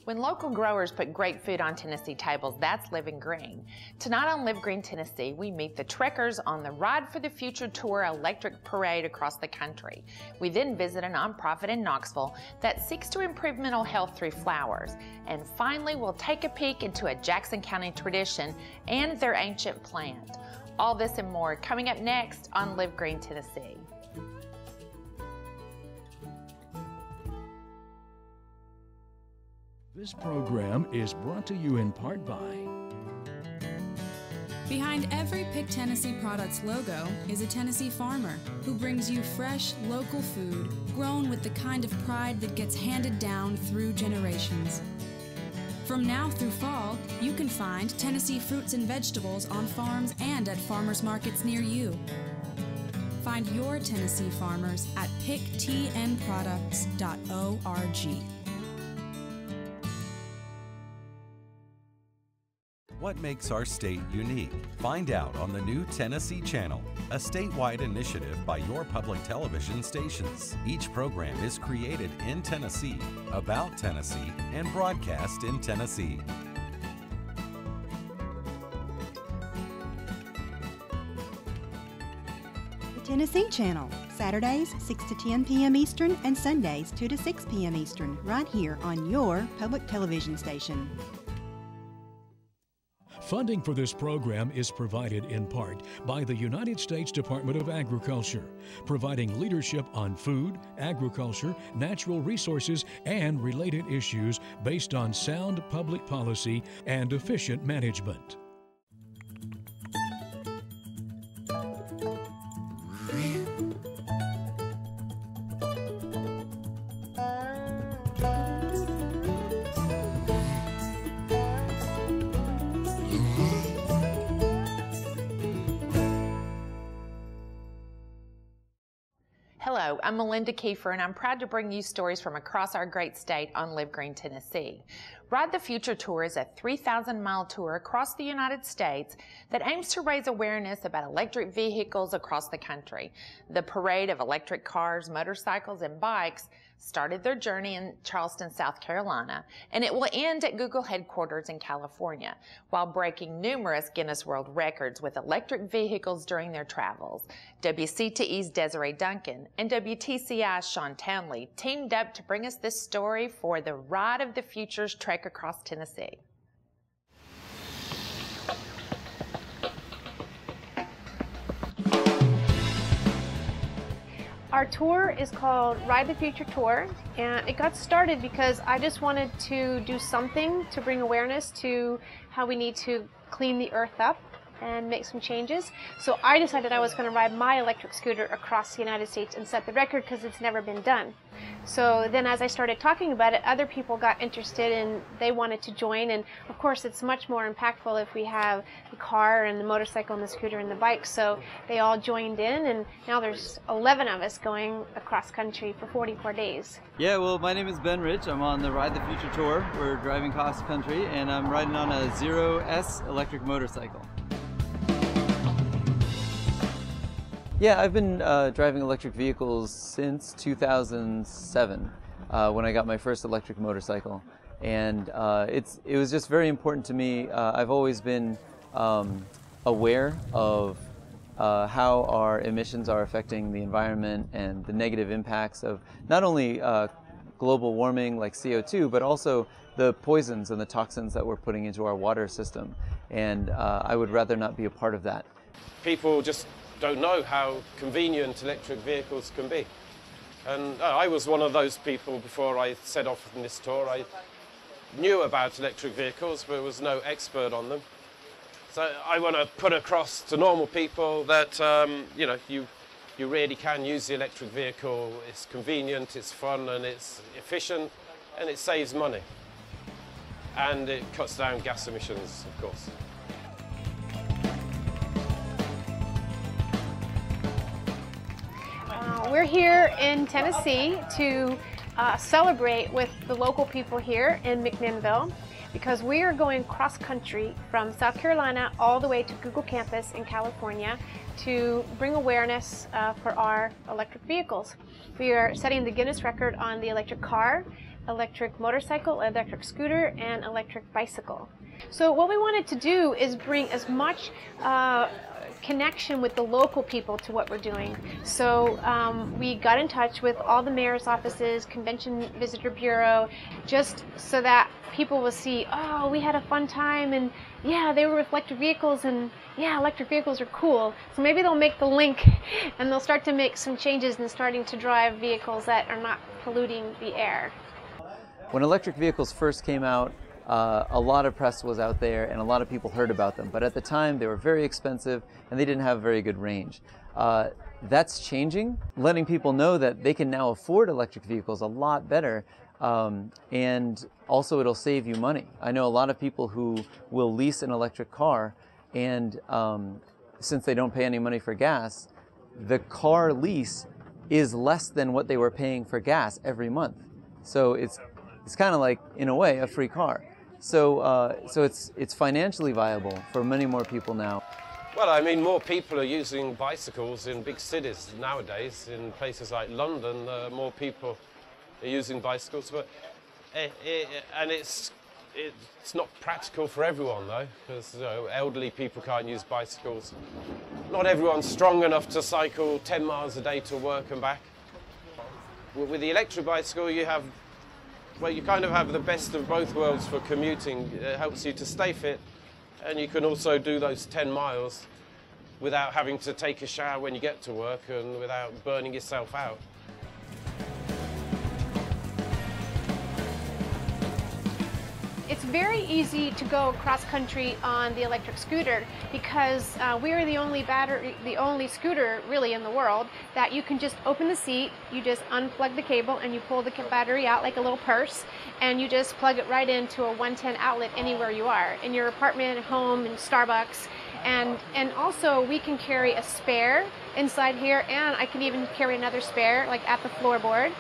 When local growers put great food on Tennessee tables, that's living green. Tonight on Live Green Tennessee, we meet the trekkers on the Ride for the Future Tour electric parade across the country. We then visit a nonprofit in Knoxville that seeks to improve mental health through flowers. And finally, we'll take a peek into a Jackson County tradition and their ancient plant. All this and more coming up next on Live Green Tennessee. This program is brought to you in part by... Behind every Pick Tennessee Products logo is a Tennessee farmer who brings you fresh, local food grown with the kind of pride that gets handed down through generations. From now through fall, you can find Tennessee fruits and vegetables on farms and at farmers markets near you. Find your Tennessee farmers at picktnproducts.org. What makes our state unique? Find out on the new Tennessee Channel, a statewide initiative by your public television stations. Each program is created in Tennessee, about Tennessee, and broadcast in Tennessee. The Tennessee Channel, Saturdays 6 to 10 p.m. Eastern and Sundays 2 to 6 p.m. Eastern, right here on your public television station. Funding for this program is provided in part by the United States Department of Agriculture, providing leadership on food, agriculture, natural resources, and related issues based on sound public policy and efficient management. Hello, I'm Melinda Kiefer, and I'm proud to bring you stories from across our great state on Live Green Tennessee. Ride the Future Tour is a 3,000-mile tour across the United States that aims to raise awareness about electric vehicles across the country. The parade of electric cars, motorcycles, and bikes started their journey in Charleston, South Carolina, and it will end at Google headquarters in California, while breaking numerous Guinness World Records with electric vehicles during their travels. WCTE's Desiree Duncan and WTCI's Sean Townley teamed up to bring us this story for the Ride of the Future's trek across Tennessee. Our tour is called Ride the Future Tour, and it got started because I just wanted to do something to bring awareness to how we need to clean the earth up and make some changes. So I decided I was going to ride my electric scooter across the United States and set the record because it's never been done. So then as I started talking about it, other people got interested and they wanted to join. And of course it's much more impactful if we have the car and the motorcycle and the scooter and the bike. So they all joined in, and now there's 11 of us going across country for 44 days. Yeah, well, my name is Ben Rich. I'm on the Ride the Future Tour. We're driving across country, and I'm riding on a Zero S electric motorcycle. Yeah, I've been driving electric vehicles since 2007 when I got my first electric motorcycle, and it was just very important to me. I've always been aware of how our emissions are affecting the environment and the negative impacts of not only global warming like CO2, but also the poisons and the toxins that we're putting into our water system, and I would rather not be a part of that. People just don't know how convenient electric vehicles can be. And I was one of those people before I set off on this tour. I knew about electric vehicles, but was no expert on them. So I want to put across to normal people that, you know, you really can use the electric vehicle. It's convenient, it's fun, and it's efficient, and it saves money. And it cuts down gas emissions, of course. We're here in Tennessee to celebrate with the local people here in McMinnville, because we are going cross-country from South Carolina all the way to Google campus in California to bring awareness for our electric vehicles. We are setting the Guinness record on the electric car, electric motorcycle, electric scooter, and electric bicycle. So what we wanted to do is bring as much connection with the local people to what we're doing. So we got in touch with all the mayor's offices, Convention Visitor Bureau, just so that people will see, oh, we had a fun time, and yeah, they were with electric vehicles, and yeah, electric vehicles are cool. So maybe they'll make the link and they'll start to make some changes in starting to drive vehicles that are not polluting the air. When electric vehicles first came out, a lot of press was out there and a lot of people heard about them, but at the time they were very expensive and they didn't have very good range. That's changing, letting people know that they can now afford electric vehicles a lot better, and also it'll save you money. I know a lot of people who will lease an electric car, and since they don't pay any money for gas, the car lease is less than what they were paying for gas every month. So it's kind of like, in a way, a free car. So it's financially viable for many more people now. Well, I mean, more people are using bicycles in big cities nowadays. In places like London, more people are using bicycles, but it's not practical for everyone, though, because elderly people can't use bicycles. Not everyone's strong enough to cycle 10 miles a day to work and back. With the electric bicycle, you kind of have the best of both worlds for commuting. It helps you to stay fit, and you can also do those 10 miles without having to take a shower when you get to work and without burning yourself out. It's very easy to go cross country on the electric scooter because we're the only scooter really in the world that you can just open the seat, you just unplug the cable, and you pull the battery out like a little purse, and you just plug it right into a 110 outlet anywhere you are, in your apartment, home, in Starbucks. And also we can carry a spare inside here, and I can even carry another spare like at the floorboard.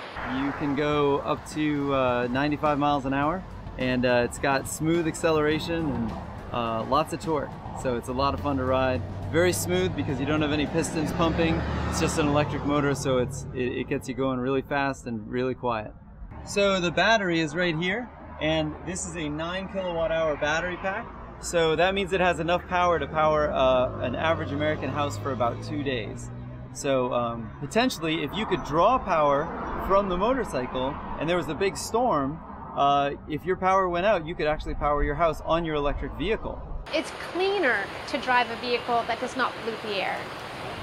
You can go up to 95 miles an hour. And it's got smooth acceleration and lots of torque, so it's a lot of fun to ride. Very smooth because you don't have any pistons pumping. It's just an electric motor, so it gets you going really fast and really quiet. So the battery is right here, and this is a 9 kilowatt hour battery pack. So that means it has enough power to power an average American house for about 2 days. So potentially, if you could draw power from the motorcycle and there was a big storm, if your power went out, you could actually power your house on your electric vehicle. It's cleaner to drive a vehicle that does not pollute the air.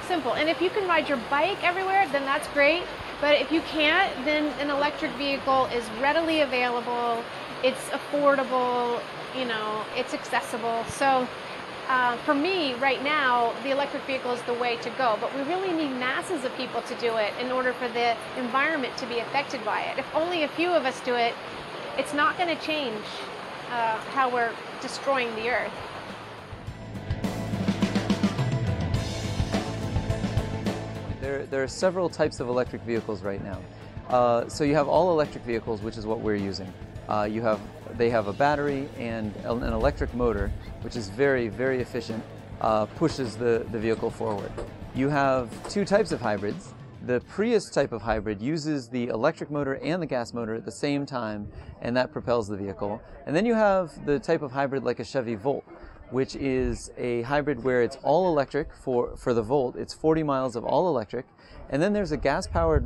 Simple. And if you can ride your bike everywhere, then that's great. But if you can't, then an electric vehicle is readily available, it's affordable, it's accessible. So for me, right now, the electric vehicle is the way to go. But we really need masses of people to do it in order for the environment to be affected by it. If only a few of us do it, it's not going to change how we're destroying the earth. There are several types of electric vehicles right now. So you have all electric vehicles, which is what we're using. They have a battery and an electric motor, which is very, very efficient, pushes the vehicle forward. You have two types of hybrids. The Prius type of hybrid uses the electric motor and the gas motor at the same time, and that propels the vehicle. And then you have the type of hybrid like a Chevy Volt, which is a hybrid where it's all electric for the Volt. It's 40 miles of all electric. And then there's a gas-powered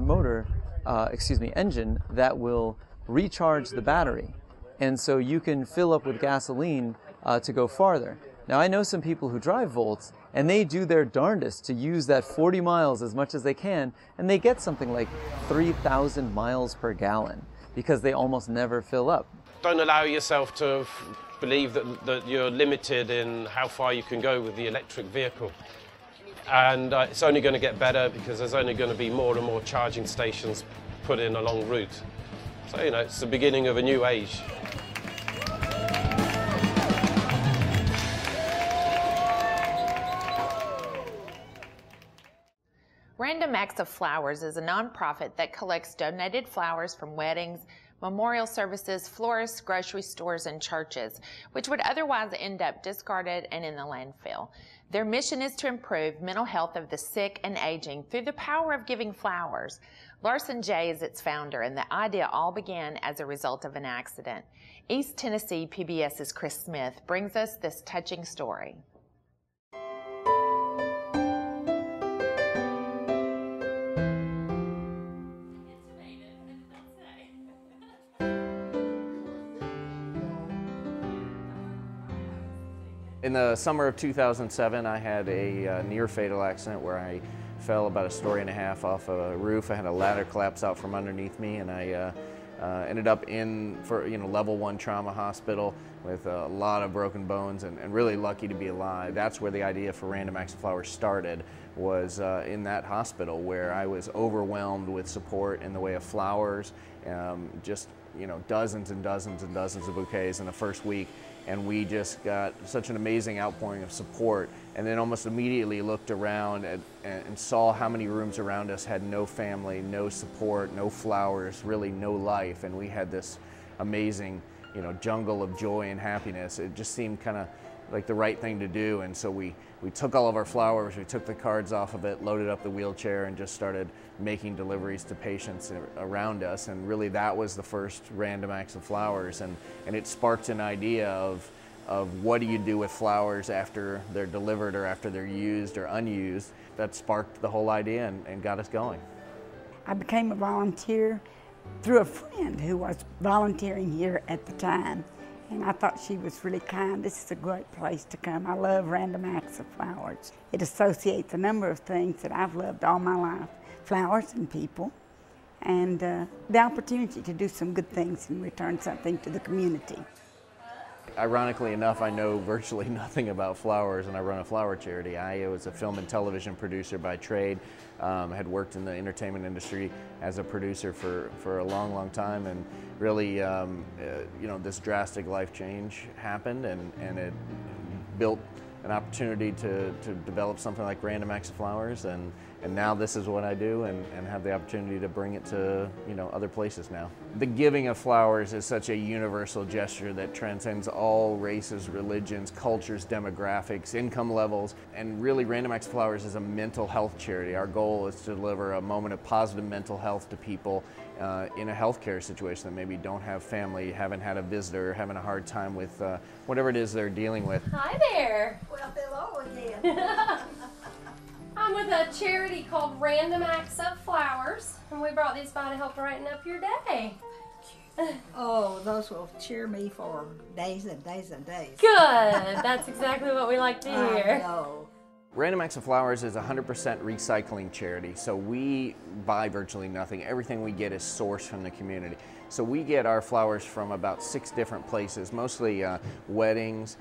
engine that will recharge the battery. And so you can fill up with gasoline to go farther. Now, I know some people who drive Volts, and they do their darndest to use that 40 miles as much as they can, and they get something like 3,000 miles per gallon because they almost never fill up. Don't allow yourself to believe that you're limited in how far you can go with the electric vehicle. And it's only going to get better because there's only going to be more and more charging stations put in along route. So, it's the beginning of a new age. Random Acts of Flowers is a nonprofit that collects donated flowers from weddings, memorial services, florists, grocery stores, and churches, which would otherwise end up discarded and in the landfill. Their mission is to improve mental health of the sick and aging through the power of giving flowers. Larson J is its founder, and the idea all began as a result of an accident. East Tennessee PBS's Chris Smith brings us this touching story. In the summer of 2007, I had a near-fatal accident where I fell about 1.5 stories off a roof. I had a ladder collapse out from underneath me, and I ended up in level 1 trauma hospital with a lot of broken bones, and really lucky to be alive. That's where the idea for Random Acts of Flowers started, was in that hospital where I was overwhelmed with support in the way of flowers, just dozens and dozens and dozens of bouquets in the first week. And we just got such an amazing outpouring of support, and then almost immediately looked around and saw how many rooms around us had no family, no support, no flowers, really no life. And we had this amazing, jungle of joy and happiness. It just seemed kind of like the right thing to do. And so we took all of our flowers, we took the cards off of it, loaded up the wheelchair, and just started making deliveries to patients around us. And really that was the first Random Acts of Flowers. And it sparked an idea of what do you do with flowers after they're delivered or after they're used or unused. That sparked the whole idea and got us going. I became a volunteer through a friend who was volunteering here at the time. And I thought she was really kind. This is a great place to come. I love Random Acts of Flowers. It associates a number of things that I've loved all my life, flowers and people, and the opportunity to do some good things and return something to the community. Ironically enough, I know virtually nothing about flowers, and I run a flower charity. I was a film and television producer by trade, had worked in the entertainment industry as a producer for a long, long time, and really, this drastic life change happened, and it built an opportunity to develop something like Random Acts of Flowers, and now this is what I do, and have the opportunity to bring it to other places now. The giving of flowers is such a universal gesture that transcends all races, religions, cultures, demographics, income levels, and really Random Acts of Flowers is a mental health charity. Our goal is to deliver a moment of positive mental health to people in a healthcare situation that maybe don't have family, haven't had a visitor, having a hard time with whatever it is they're dealing with. Hi there. Well, hello again. I'm with a charity called Random Acts of Flowers, and we brought these by to help brighten up your day. Oh, those will cheer me for days and days and days. Good. That's exactly what we like to hear. I know. Random Acts of Flowers is a 100% recycling charity, so we buy virtually nothing. Everything we get is sourced from the community. So we get our flowers from about 6 different places, mostly weddings,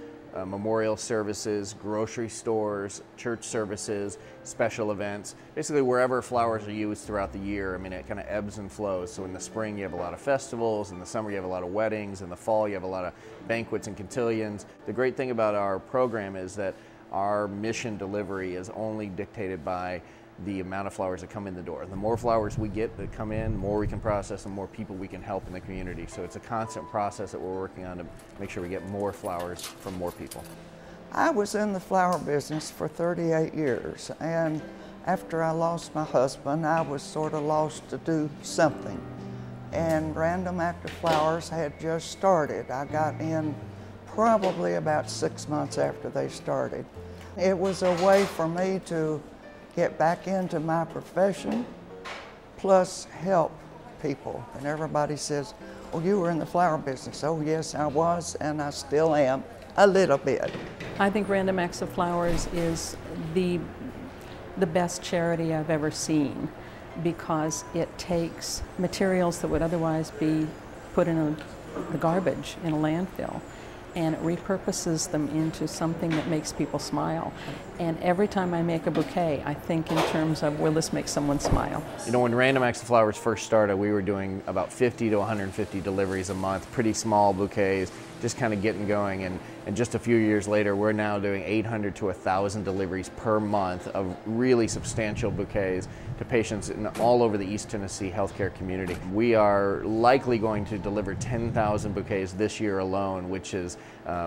memorial services, grocery stores, church services, special events, basically wherever flowers are used throughout the year. I mean, it kind of ebbs and flows. So in the spring you have a lot of festivals, in the summer you have a lot of weddings, in the fall you have a lot of banquets and cotillions. The great thing about our program is that our mission delivery is only dictated by the amount of flowers that come in the door. The more flowers we get that come in, the more we can process, the more people we can help in the community. So it's a constant process that we're working on to make sure we get more flowers from more people. I was in the flower business for 38 years, and after I lost my husband, I was sort of lost to do something. And Random Act of Flowers had just started. I got in probably about 6 months after they started. It was a way for me to get back into my profession, plus help people. And everybody says, oh, you were in the flower business. Oh yes, I was, and I still am, a little bit. I think Random Acts of Flowers is the best charity I've ever seen, because it takes materials that would otherwise be put in the garbage in a landfill, and it repurposes them into something that makes people smile. And every time I make a bouquet, I think in terms of, will this make someone smile? You know, when Random Acts of Flowers first started, we were doing about 50 to 150 deliveries a month, pretty small bouquets, just kind of getting going. And just a few years later, we're now doing 800 to 1,000 deliveries per month of really substantial bouquets to patients all over the East Tennessee healthcare community. We are likely going to deliver 10,000 bouquets this year alone, which is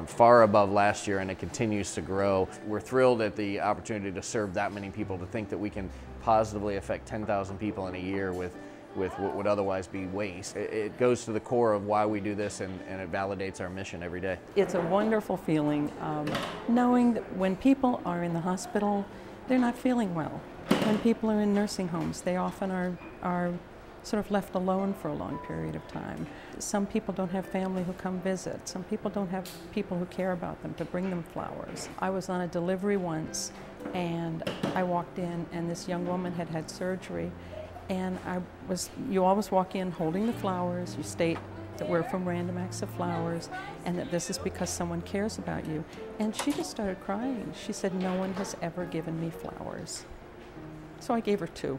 far above last year, and it continues to grow. We're thrilled at the opportunity to serve that many people, to think that we can positively affect 10,000 people in a year with what would otherwise be waste. It goes to the core of why we do this, and it validates our mission every day. It's a wonderful feeling knowing that when people are in the hospital, they're not feeling well. When people are in nursing homes, they often are sort of left alone for a long period of time. Some people don't have family who come visit. Some people don't have people who care about them to bring them flowers. I was on a delivery once, and I walked in, and this young woman had had surgery. And you always walk in holding the flowers, you state that we're from Random Acts of Flowers and that this is because someone cares about you. And she just started crying. She said, "No one has ever given me flowers." So I gave her 2.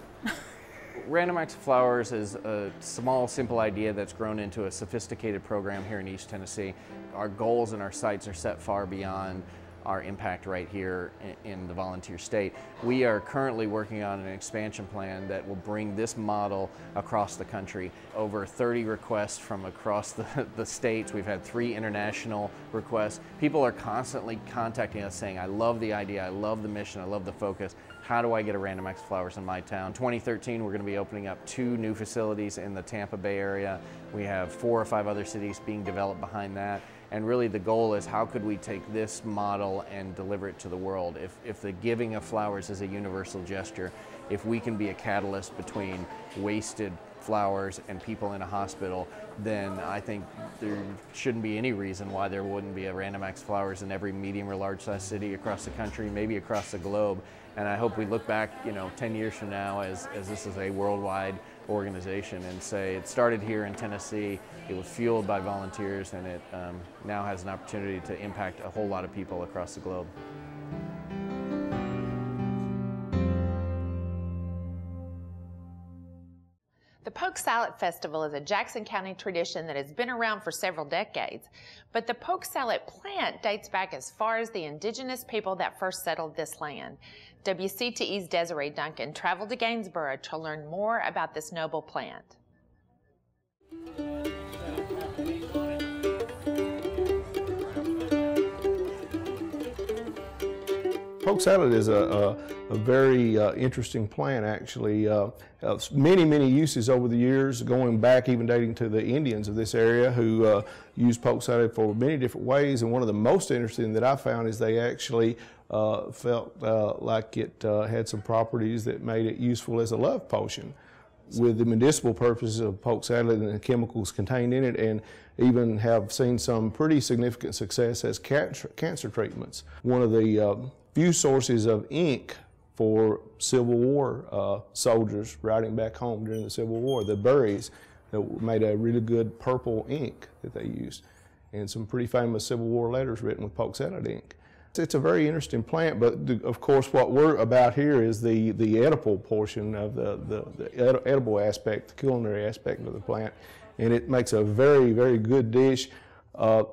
Random Acts of Flowers is a small, simple idea that's grown into a sophisticated program here in East Tennessee. Our goals and our sights are set far beyond our impact right here in the volunteer state. We are currently working on an expansion plan that will bring this model across the country. Over 30 requests from across the states. We've had 3 international requests. People are constantly contacting us saying, "I love the idea, I love the mission, I love the focus. How do I get a Random Acts of Flowers in my town?" 2013, we're going to be opening up 2 new facilities in the Tampa Bay area. We have 4 or 5 other cities being developed behind that. And really the goal is, how could we take this model and deliver it to the world? If the giving of flowers is a universal gesture, if we can be a catalyst between wasted flowers and people in a hospital, then I think there shouldn't be any reason why there wouldn't be a Random Acts of Flowers in every medium or large size city across the country, maybe across the globe. And I hope we look back, 10 years from now as this is a worldwide organization and say it started here in Tennessee, it was fueled by volunteers, and it now has an opportunity to impact a whole lot of people across the globe. The Polk Salad Festival is a Jackson County tradition that has been around for several decades, but the polk salad plant dates back as far as the indigenous people that first settled this land. WCTE's Desiree Duncan traveled to Gainsboro to learn more about this noble plant. Polk salad is a very interesting plant, actually. Many uses over the years, going back even dating to the Indians of this area who used polk salad for many different ways. And one of the most interesting that I found is they actually felt like it had some properties that made it useful as a love potion, with the medicinal purposes of polk salad and the chemicals contained in it, and even have seen some pretty significant success as cancer treatments. One of the few sources of ink for Civil War soldiers writing back home during the Civil War, the berries that made a really good purple ink that they used, and some pretty famous Civil War letters written with polk salad ink. It's a very interesting plant, but of course what we're about here is the edible portion of the edible aspect, the culinary aspect of the plant, and it makes a very good dish.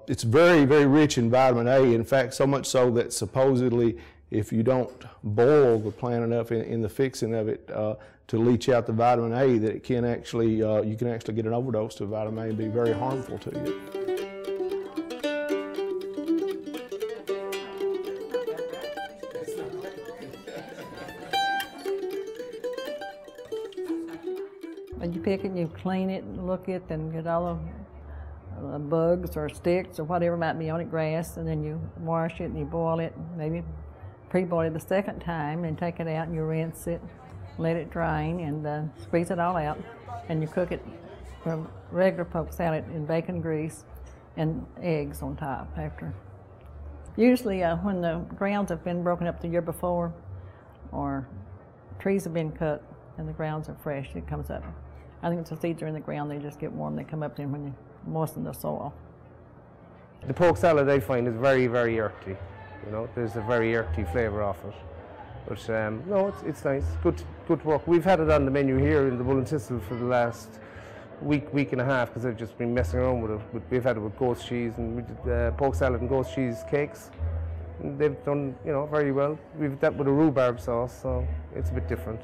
It's very rich in vitamin A. In fact, so much so that supposedly if you don't boil the plant enough in the fixing of it to leach out the vitamin A, that it can actually you can actually get an overdose of vitamin A and be very harmful to you. When you pick it, you clean it and look it and get all the bugs or sticks or whatever might be on it, grass, and then you wash it and you boil it, maybe pre-boil it the second time, and take it out and you rinse it, let it drain, and squeeze it all out, and you cook it from regular polk salad in bacon grease and eggs on top after. Usually when the grounds have been broken up the year before, or trees have been cut and the grounds are fresh, it comes up. I think the seeds are in the ground, they just get warm, they come up then when you moisten the soil. The polk salad, I find, is very earthy. There's a very earthy flavour off it. But no, it's nice, good work. We've had it on the menu here in the Bull and Thistle for the last, week and a half because I've just been messing around with it. We've had it with ghost cheese, and we did pork salad and ghost cheese cakes. And they've done, you know, very well. We've that with a rhubarb sauce, so it's a bit different.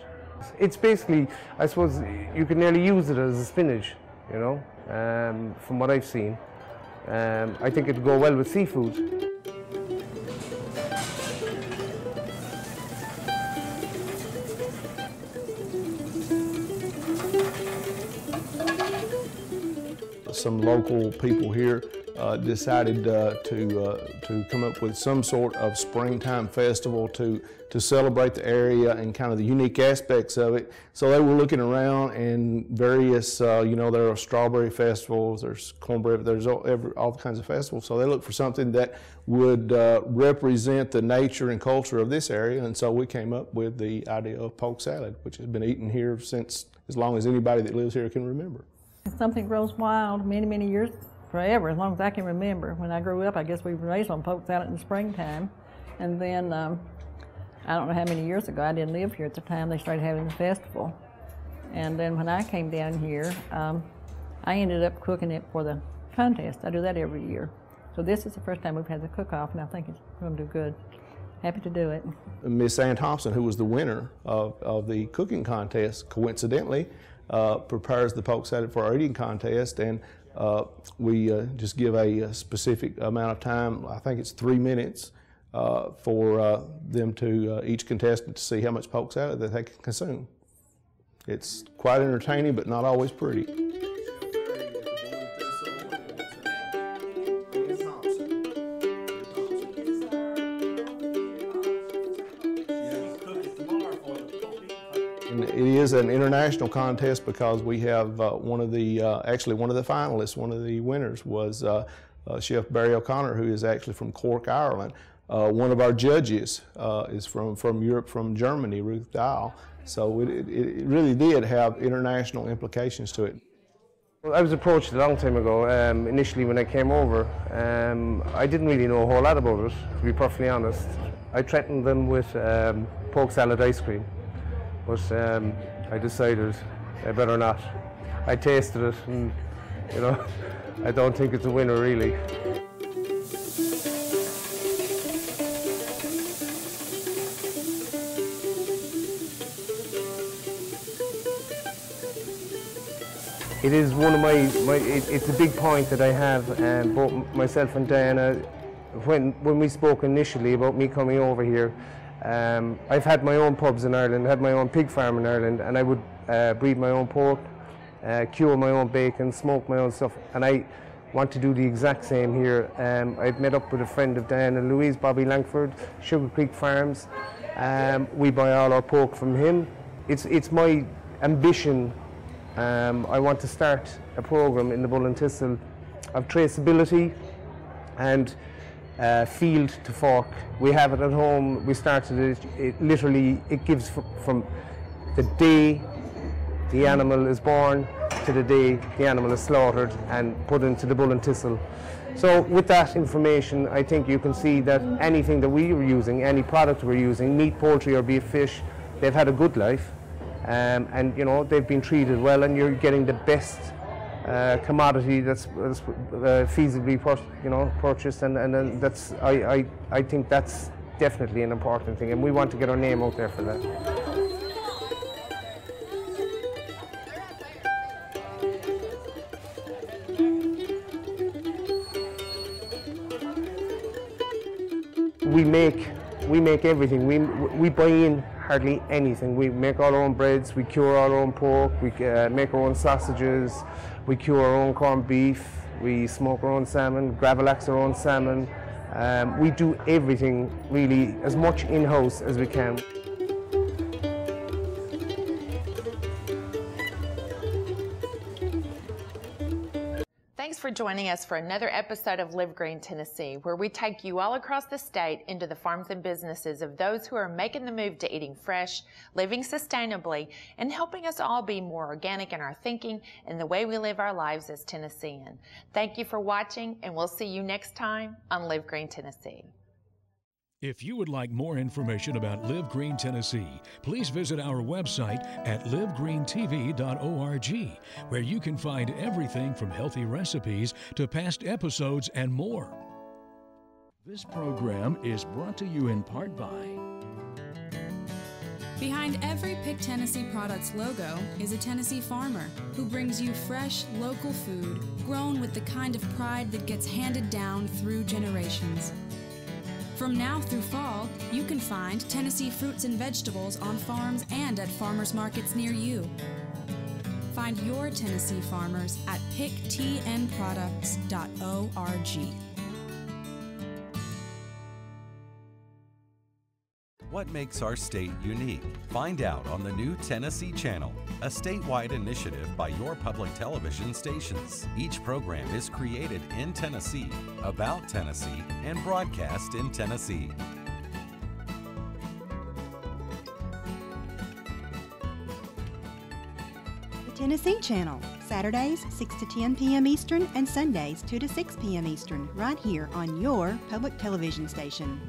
It's basically, I suppose, you can nearly use it as a spinach, you know, from what I've seen. I think it'd go well with seafood. Some local people here decided to come up with some sort of springtime festival to celebrate the area and kind of the unique aspects of it. So they were looking around, and various, you know, there are strawberry festivals, there's cornbread, there's all kinds of festivals. So they looked for something that would represent the nature and culture of this area, and so we came up with the idea of poke salad, which has been eaten here since as long as anybody that lives here can remember. Something grows wild many, many years, forever, as long as I can remember. When I grew up, I guess we were raised on poke salad in the springtime. And then, I don't know how many years ago, I didn't live here at the time they started having the festival. And then when I came down here, I ended up cooking it for the contest. I do that every year. So this is the first time we've had the cook-off, and I think it's going to do good. Happy to do it. Miss Ann Thompson, who was the winner of the cooking contest, coincidentally, prepares the poke salad for our eating contest, and we just give a specific amount of time. I think it's 3 minutes for them to, each contestant, to see how much poke salad that they can consume. It's quite entertaining, but not always pretty. It is an international contest because we have actually one of the finalists, one of the winners was Chef Barry O'Connor, who is actually from Cork, Ireland. One of our judges is from Europe, from Germany, Ruth Dial. So it really did have international implications to it. Well, I was approached a long time ago, initially when I came over. I didn't really know a whole lot about it, to be perfectly honest. I threatened them with poke salad ice cream. But I decided I better not. I tasted it, and you know, I don't think it's a winner really. It is one of it's a big point that I have, both myself and Diana, when we spoke initially about me coming over here. I've had my own pubs in Ireland, had my own pig farm in Ireland, and I would breed my own pork, cure my own bacon, smoke my own stuff, and I want to do the exact same here. I've met up with a friend of Diana and Louise, Bobby Langford, Sugar Creek Farms. We buy all our pork from him. It's my ambition. I want to start a program in the Bull and Thistle of traceability and field to fork. We have it at home. We started it. It gives from the day the animal is born to the day the animal is slaughtered and put into the Bull and Thistle. So with that information, I think you can see that anything that we are using, any product we're using, meat, poultry or beef, fish, they've had a good life, and you know, they've been treated well, and you're getting the best commodity that's feasibly purchased, and that's I think that's definitely an important thing, and we want to get our name out there for that. We make everything. We buy in hardly anything. We make our own breads, we cure our own pork, we make our own sausages, we cure our own corned beef, we smoke our own salmon, gravel-axe our own salmon. We do everything really as much in-house as we can. Thanks for joining us for another episode of Live Green Tennessee, where we take you all across the state into the farms and businesses of those who are making the move to eating fresh, living sustainably, and helping us all be more organic in our thinking and the way we live our lives as Tennesseans. Thank you for watching, and we'll see you next time on Live Green Tennessee. If you would like more information about Live Green Tennessee, please visit our website at livegreentv.org, where you can find everything from healthy recipes to past episodes and more. This program is brought to you in part by... Behind every Pick Tennessee Products logo is a Tennessee farmer who brings you fresh, local food grown with the kind of pride that gets handed down through generations. From now through fall, you can find Tennessee fruits and vegetables on farms and at farmers markets near you. Find your Tennessee farmers at picktnproducts.org. What makes our state unique? Find out on the new Tennessee Channel, a statewide initiative by your public television stations. Each program is created in Tennessee, about Tennessee, and broadcast in Tennessee. The Tennessee Channel, Saturdays 6 to 10 p.m. Eastern and Sundays 2 to 6 p.m. Eastern, right here on your public television station.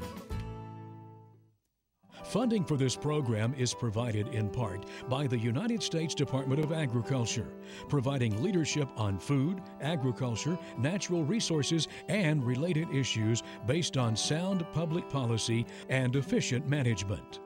Funding for this program is provided in part by the United States Department of Agriculture, providing leadership on food, agriculture, natural resources, and related issues based on sound public policy and efficient management.